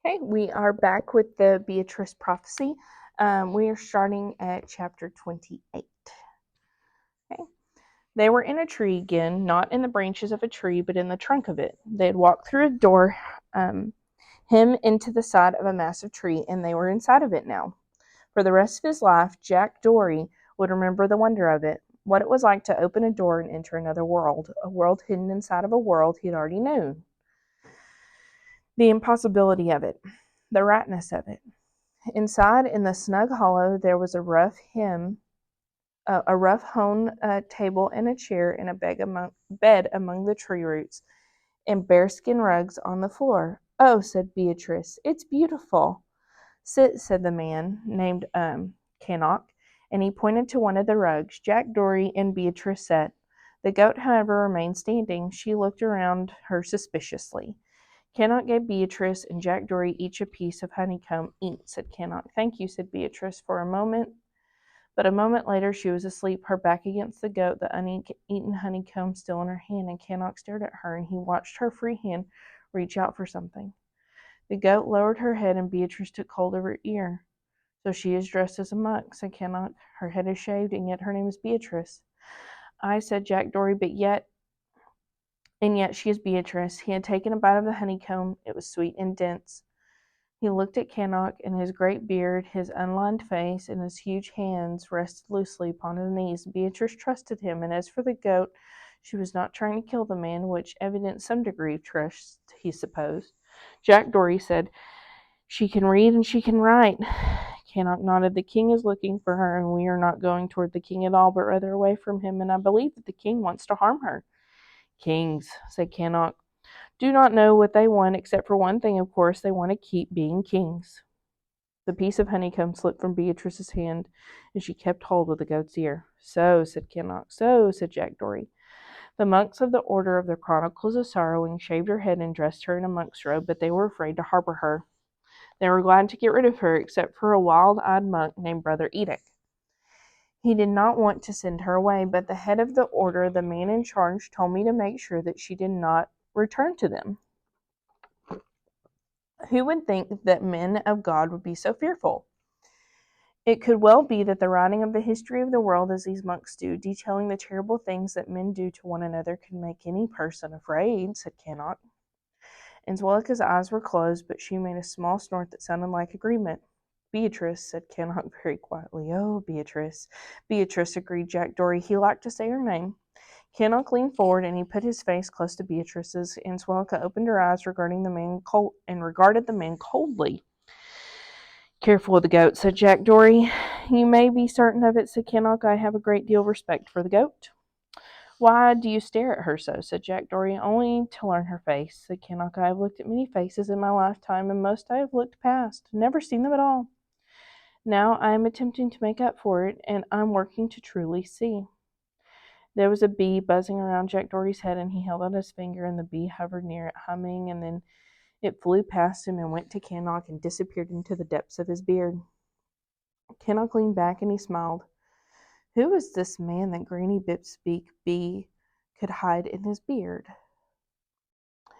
Okay, we are back with the Beatryce prophecy. We are starting at chapter 28. Okay. They were in a tree again, not in the branches of a tree, but in the trunk of it. They had walked through a door, him into the side of a massive tree, and they were inside of it now. For the rest of his life, Jack Dory would remember the wonder of it, what it was like to open a door and enter another world, a world hidden inside of a world he had already known. The impossibility of it, the rightness of it. Inside, in the snug hollow, there was a rough hewn table and a chair and a bed among the tree roots, and bearskin rugs on the floor. "Oh," said Beatrice, "it's beautiful." "Sit," said the man, named Cannock, and he pointed to one of the rugs. Jack Dory and Beatrice sat. The goat, however, remained standing. She looked around her suspiciously. Cannock gave Beatrice and Jack Dory each a piece of honeycomb. "Eat," said Cannock. "Thank you," said Beatrice, for a moment. But a moment later she was asleep, her back against the goat, the uneaten honeycomb still in her hand, and Cannock stared at her, and he watched her free hand reach out for something. The goat lowered her head, and Beatrice took hold of her ear. "So she is dressed as a monk," said Cannock. "Her head is shaved, and yet her name is Beatrice." "Ay," said Jack Dory, and yet she is Beatrice." He had taken a bite of the honeycomb. It was sweet and dense. He looked at Cannock, and his great beard, his unlined face, and his huge hands rested loosely upon his knees. Beatrice trusted him, and as for the goat, she was not trying to kill the man, which evidenced some degree of trust, he supposed. Jack Dory said, "She can read and she can write." Cannock nodded. "The king is looking for her, and we are not going toward the king at all, but rather away from him, and I believe that the king wants to harm her." "Kings," said Cannock, "do not know what they want, except for one thing, of course. They want to keep being kings." The piece of honeycomb slipped from Beatrice's hand, and she kept hold of the goat's ear. "So," said Cannock. "So," said Jack Dory. "The monks of the Order of the Chronicles of Sorrowing shaved her head and dressed her in a monk's robe, but they were afraid to harbor her. They were glad to get rid of her, except for a wild-eyed monk named Brother Edic. He did not want to send her away, but the head of the order, the man in charge, told me to make sure that she did not return to them. Who would think that men of God would be so fearful? It could well be that the writing of the history of the world, as these monks do, detailing the terrible things that men do to one another, can make any person afraid," said Cannock. Angelica's eyes were closed, but she made a small snort that sounded like agreement. "Beatrice," said Cannock very quietly. "Oh, Beatrice." "Beatrice," agreed Jack Dory. He liked to say her name. Cannock leaned forward, and he put his face close to Beatrice's. Angelica opened her eyes, regarded the man coldly. "Careful of the goat," said Jack Dory. "You may be certain of it," said Cannock. "I have a great deal of respect for the goat." "Why do you stare at her so?" said Jack Dory. "Only to learn her face," said Cannock. "I have looked at many faces in my lifetime, and most I have looked past, never seen them at all. Now I am attempting to make up for it, and I'm working to truly see." There was a bee buzzing around Jack Dory's head, and he held out his finger, and the bee hovered near it, humming, and then it flew past him and went to Cannock and disappeared into the depths of his beard. Cannock leaned back, and he smiled. Who was this man that Granny Bipsbeak Bee could hide in his beard?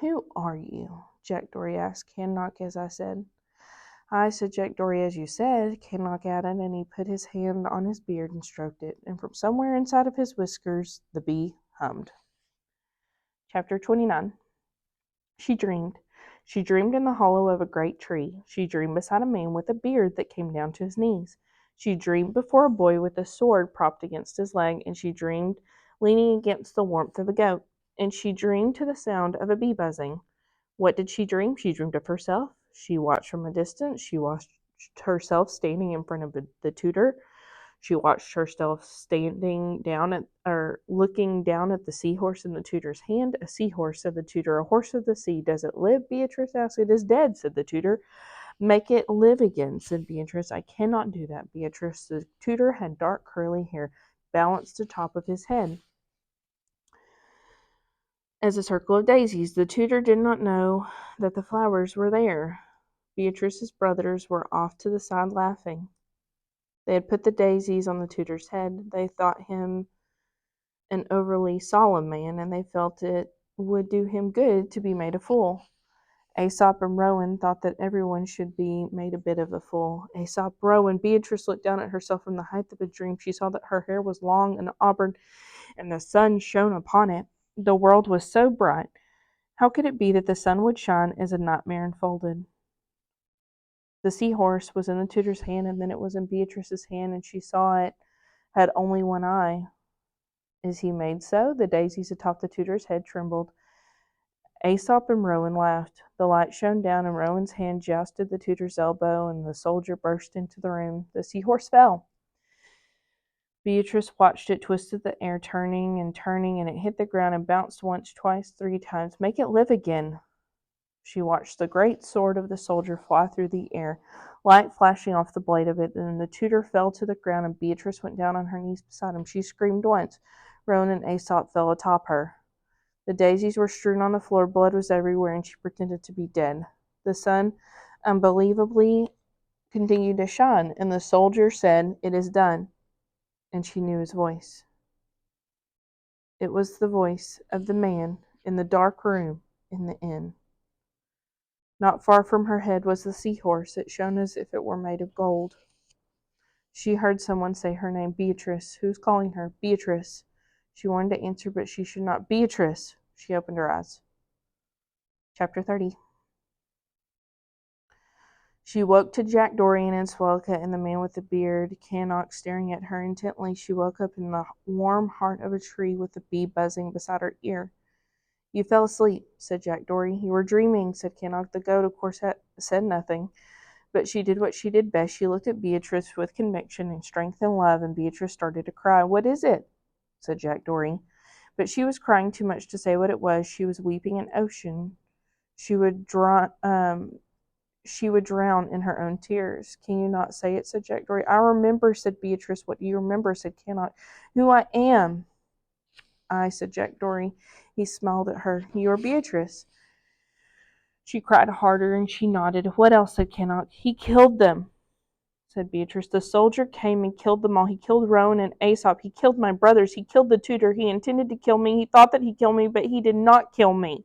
"Who are you?" Jack Dory asked. "Cannock, as I said." "I said Jack Dory, as you said," Cannock added, and he put his hand on his beard and stroked it, and from somewhere inside of his whiskers the bee hummed. Chapter 29. She dreamed. She dreamed in the hollow of a great tree. She dreamed beside a man with a beard that came down to his knees. She dreamed before a boy with a sword propped against his leg, and she dreamed leaning against the warmth of a goat, and she dreamed to the sound of a bee buzzing. What did she dream? She dreamed of herself. She watched from a distance. She watched herself standing in front of the tutor. She watched herself standing down at, or looking down at the seahorse in the tutor's hand. "A seahorse," said the tutor. "A horse of the sea. Does it live?" Beatrice asked. "It is dead," said the tutor. "Make it live again," said Beatrice. "I cannot do that, Beatrice." The tutor had dark curly hair balanced atop of his head as a circle of daisies. The tutor did not know that the flowers were there. Beatrice's brothers were off to the side laughing. They had put the daisies on the tutor's head. They thought him an overly solemn man, and they felt it would do him good to be made a fool. Aesop and Rowan thought that everyone should be made a bit of a fool. Aesop, Rowan. Beatrice looked down at herself from the height of a dream. She saw that her hair was long and auburn, and the sun shone upon it. The world was so bright. How could it be that the sun would shine as a nightmare unfolded? The seahorse was in the tutor's hand, and then it was in Beatrice's hand, and she saw it had only one eye. Is he made so? The daisies atop the tutor's head trembled. Aesop and Rowan laughed. The light shone down, and Rowan's hand jousted the tutor's elbow, and the soldier burst into the room. The seahorse fell. Beatrice watched it twist in the air, turning, and it hit the ground and bounced once, twice, 3 times. Make it live again. She watched the great sword of the soldier fly through the air, light flashing off the blade of it. Then the tutor fell to the ground, and Beatrice went down on her knees beside him. She screamed once. Rowan and Aesop fell atop her. The daisies were strewn on the floor, blood was everywhere, and she pretended to be dead. The sun, unbelievably, continued to shine, and the soldier said, "It is done," and she knew his voice. It was the voice of the man in the dark room in the inn. Not far from her head was the seahorse. It shone as if it were made of gold. She heard someone say her name, Beatrice. Who's calling her? Beatrice. She wanted to answer, but she should not. Beatrice! She opened her eyes. Chapter 30. She woke to Jack Dorian and Swelka and the man with the beard, Cannock staring at her intently. She woke up in the warm heart of a tree with a bee buzzing beside her ear. "You fell asleep," said Jack Dory. "You were dreaming," said Cannock. The goat, of course, said nothing, but she did what she did best. She looked at Beatrice with conviction and strength and love, and Beatrice started to cry. "What is it?" said Jack Dory. But she was crying too much to say what it was. She was weeping an ocean. She would drown in her own tears. "Can you not say it?" said Jack Dory. "I remember," said Beatrice. "What do you remember?" said Cannock. "Who I am." "I," said Jack Dory. He smiled at her. "You are Beatrice." She cried harder, and she nodded. "What else?" said Cannock. "He killed them," said Beatrice. "The soldier came and killed them all. He killed Rowan and Aesop. He killed my brothers. He killed the tutor. He intended to kill me. He thought that he killed me, but he did not kill me."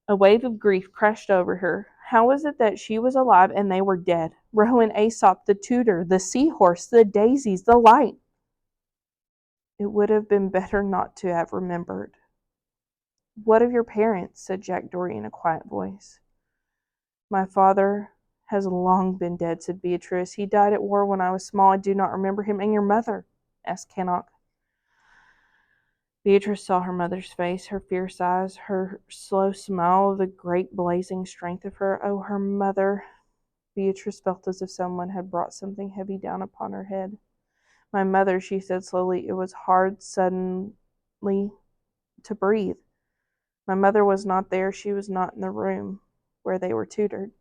A wave of grief crashed over her. How was it that she was alive and they were dead? Rowan, Aesop, the tutor, the seahorse, the daisies, the light. It would have been better not to have remembered. "What of your parents?" said Jack Dory in a quiet voice. "My father has long been dead," said Beatrice. "He died at war when I was small. I do not remember him." "And your mother?" asked Cannock. Beatrice saw her mother's face, her fierce eyes, her slow smile, the great blazing strength of her. Oh, her mother! Beatrice felt as if someone had brought something heavy down upon her head. "My mother," she said slowly. It was hard suddenly to breathe. "My mother was not there. She was not in the room where they were tutored."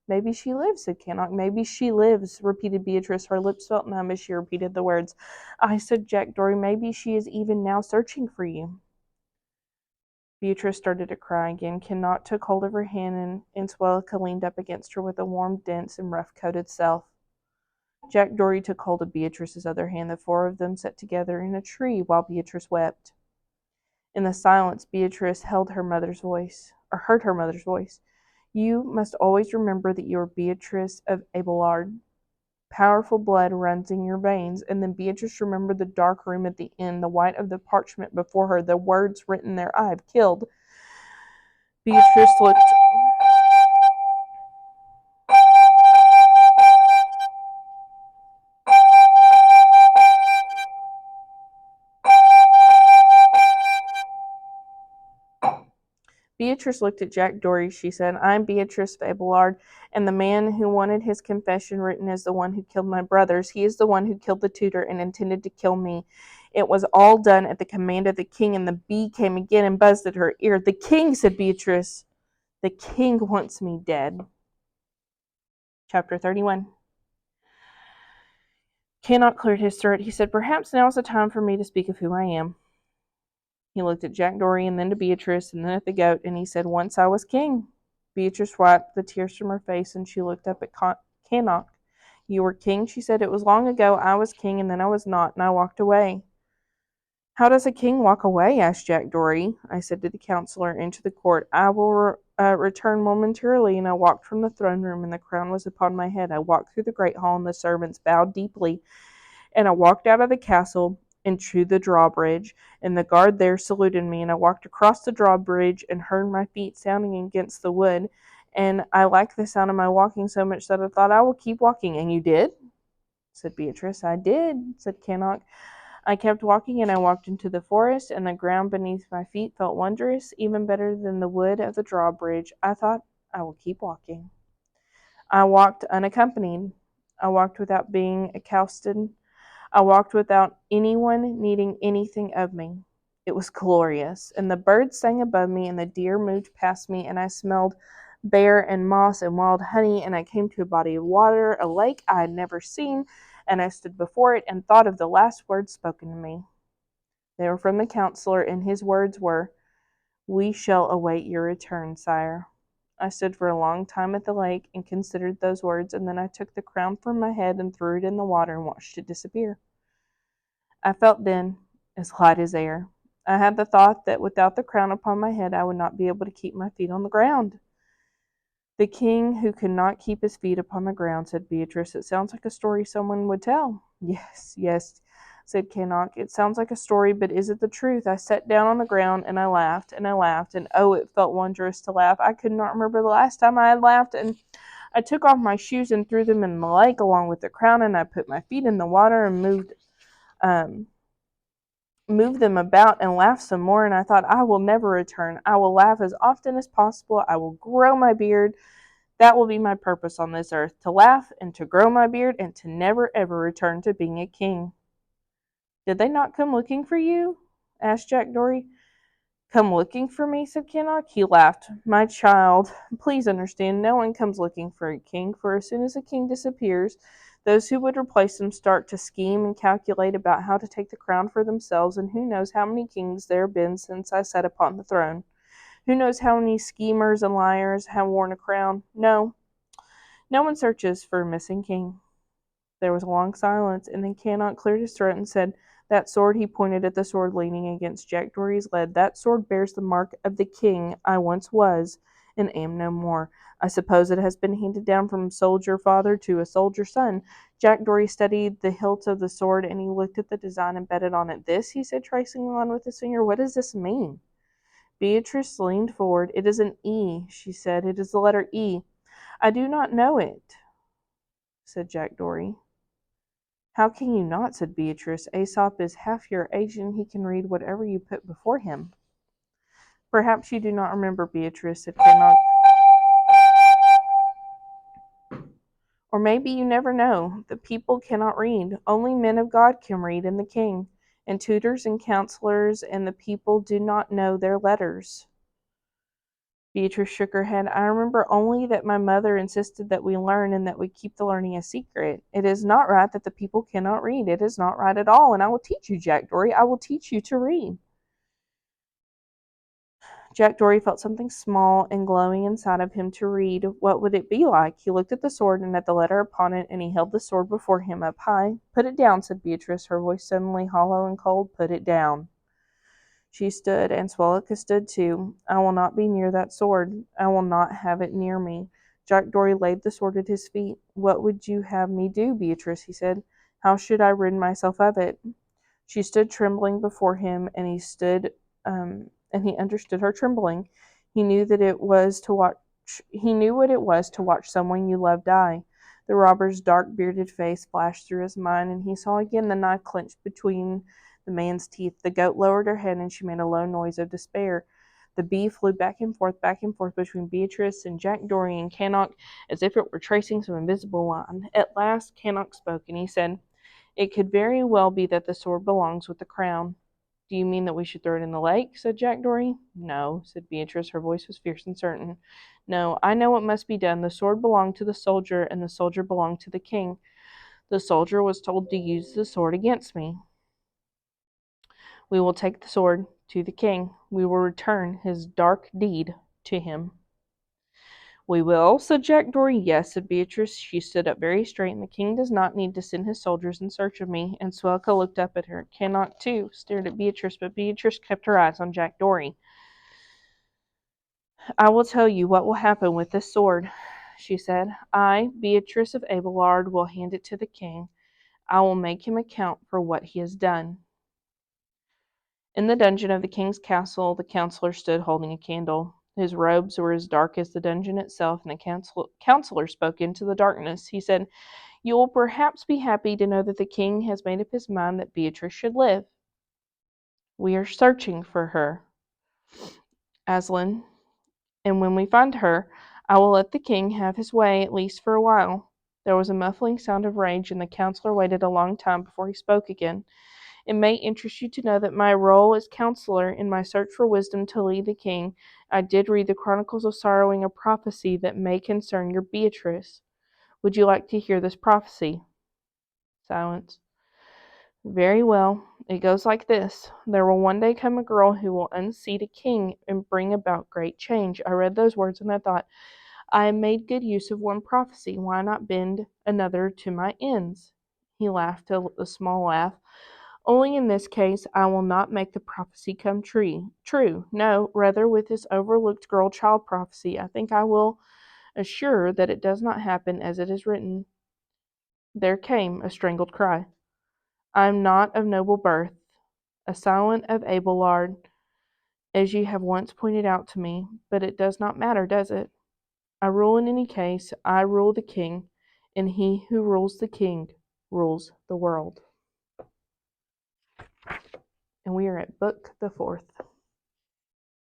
"Maybe she lives," said Cannock. "Maybe she lives," repeated Beatrice. Her lips felt numb as she repeated the words. "I," said Jack Dory. "Maybe she is even now searching for you." Beatrice started to cry again. Cannock took hold of her hand, and Swelka leaned up against her with a warm, dense, and rough-coated self. Jack Dory took hold of Beatrice's other hand. The 4 of them sat together in a tree while Beatrice wept. In the silence, Beatrice heard her mother's voice. "You must always remember that you are Beatrice of Abelard. Powerful blood runs in your veins." And then Beatrice remembered the dark room at the inn, the white of the parchment before her, the words written there, "I have killed." Beatrice looked Beatrice looked at Jack Dory. She said, "I'm Beatrice of Abelard, and the man who wanted his confession written is the one who killed my brothers. He is the one who killed the tutor and intended to kill me. It was all done at the command of the king." And the bee came again and buzzed at her ear. "The king," said Beatrice. "The king wants me dead." Chapter 31. Cannock cleared his throat. He said, "Perhaps now is the time for me to speak of who I am." He looked at Jack Dory and then to Beatrice and then at the goat, and he said, "Once I was king." Beatrice wiped the tears from her face, and she looked up at Cannock. "You were king?" she said. "It was long ago. I was king, and then I was not, and I walked away." "How does a king walk away?" asked Jack Dory. "I said to the counselor and to the court, 'I will returned momentarily, and I walked from the throne room, and the crown was upon my head. I walked through the great hall, and the servants bowed deeply. And I walked out of the castle into the drawbridge, and the guard there saluted me. And I walked across the drawbridge and heard my feet sounding against the wood. And I liked the sound of my walking so much that I thought, I will keep walking. And you did? Said Beatryce. I did, said Cannock. I kept walking, and I walked into the forest, and the ground beneath my feet felt wondrous, even better than the wood of the drawbridge. I thought, I will keep walking. I walked unaccompanied. I walked without being accosted. I walked without anyone needing anything of me. It was glorious, and the birds sang above me, and the deer moved past me, and I smelled bear and moss and wild honey, and I came to a body of water, a lake I had never seen, and I stood before it and thought of the last words spoken to me. They were from the counselor, and his words were, "We shall await your return, sire." I stood for a long time at the lake and considered those words, and then I took the crown from my head and threw it in the water and watched it disappear. I felt then as light as air. I had the thought that without the crown upon my head I would not be able to keep my feet on the ground. The king who could not keep his feet upon the ground, said Beatryce. It sounds like a story someone would tell. Yes, yes, said Cannock. It sounds like a story, but is it the truth? I sat down on the ground, and I laughed, and oh, it felt wondrous to laugh. I could not remember the last time I had laughed, and I took off my shoes and threw them in the lake along with the crown, and I put my feet in the water and moved them about and laughed some more, and I thought, I will never return. I will laugh as often as possible. I will grow my beard. That will be my purpose on this earth, to laugh and to grow my beard and to never ever return to being a king. Did they not come looking for you? Asked Jack Dory. Come looking for me, said Cannock. He laughed. My child, please understand, no one comes looking for a king, for as soon as a king disappears, those who would replace him start to scheme and calculate about how to take the crown for themselves, and who knows how many kings there have been since I sat upon the throne. Who knows how many schemers and liars have worn a crown? No, no one searches for a missing king. There was a long silence, and then Cannock cleared his throat and said, That sword, he pointed at the sword leaning against Jack Dory's lead, that sword bears the mark of the king I once was and am no more. I suppose it has been handed down from soldier father to a soldier son. Jack Dory studied the hilt of the sword, and he looked at the design embedded on it. This, he said, tracing on with his finger, what does this mean? Beatrice leaned forward. It is an E, she said. It is the letter E. I do not know it, said Jack Dory. How can you not, said Beatrice. Aesop is half your age, and he can read whatever you put before him. Perhaps you do not remember, Beatrice, said Cannock. Or maybe you never know. The people cannot read. Only men of God can read, and the king. And tutors and counselors and the people do not know their letters. Beatrice shook her head. I remember only that my mother insisted that we learn and that we keep the learning a secret. It is not right that the people cannot read. It is not right at all, and I will teach you, Jack Dory. I will teach you to read. Jack Dory felt something small and glowing inside of him to read. What would it be like? He looked at the sword and at the letter upon it, and he held the sword before him up high. Put it down, said Beatrice, her voice suddenly hollow and cold. Put it down. She stood, and Swallow stood too. I will not be near that sword. I will not have it near me. Jack Dory laid the sword at his feet. What would you have me do, Beatrice? He said. How should I rid myself of it? She stood trembling before him, and and he understood her trembling. He knew that it was to watch. He knew what it was to watch someone you loved die. The robber's dark bearded face flashed through his mind, and he saw again the knife clenched between the man's teeth. The goat lowered her head, and she made a low noise of despair. The bee flew back and forth between Beatrice and Jack Dory and Cannock, as if it were tracing some invisible line. At last Cannock spoke, and he said, It could very well be that the sword belongs with the crown. Do you mean that we should throw it in the lake? Said Jack Dory. No, said Beatrice. Her voice was fierce and certain. No, I know what must be done. The sword belonged to the soldier, and the soldier belonged to the king. The soldier was told to use the sword against me. We will take the sword to the king. We will return his dark deed to him. We will, said Jack Dory. Yes, said Beatrice. She stood up very straight, and the king does not need to send his soldiers in search of me. And Swelka looked up at her. Cannock, too, stared at Beatrice, but Beatrice kept her eyes on Jack Dory. I will tell you what will happen with this sword, she said. I, Beatryce of Abelard, will hand it to the king. I will make him account for what he has done. In the dungeon of the king's castle, the counselor stood holding a candle. His robes were as dark as the dungeon itself, and the counselor spoke into the darkness. He said, "You will perhaps be happy to know that the king has made up his mind that Beatrice should live. We are searching for her, Aslan, and when we find her, I will let the king have his way, at least for a while." There was a muffling sound of rage, and the counselor waited a long time before he spoke again. "It may interest you to know that my role as counselor in my search for wisdom to lead the king, I did read the chronicles of sorrowing a prophecy that may concern your Beatrice. Would you like to hear this prophecy?" Silence. "Very well. It goes like this. There will one day come a girl who will unseat a king and bring about great change." I read those words and I thought, I made good use of one prophecy. Why not bend another to my ends? He laughed a small laugh. "Only in this case I will not make the prophecy come true. No, rather with this overlooked girl-child prophecy, I think I will assure that it does not happen as it is written." There came a strangled cry. "I am not of noble birth, a silent of Abelard, as you have once pointed out to me, but it does not matter, does it? I rule in any case. I rule the king, and he who rules the king rules the world." And we are at book the fourth.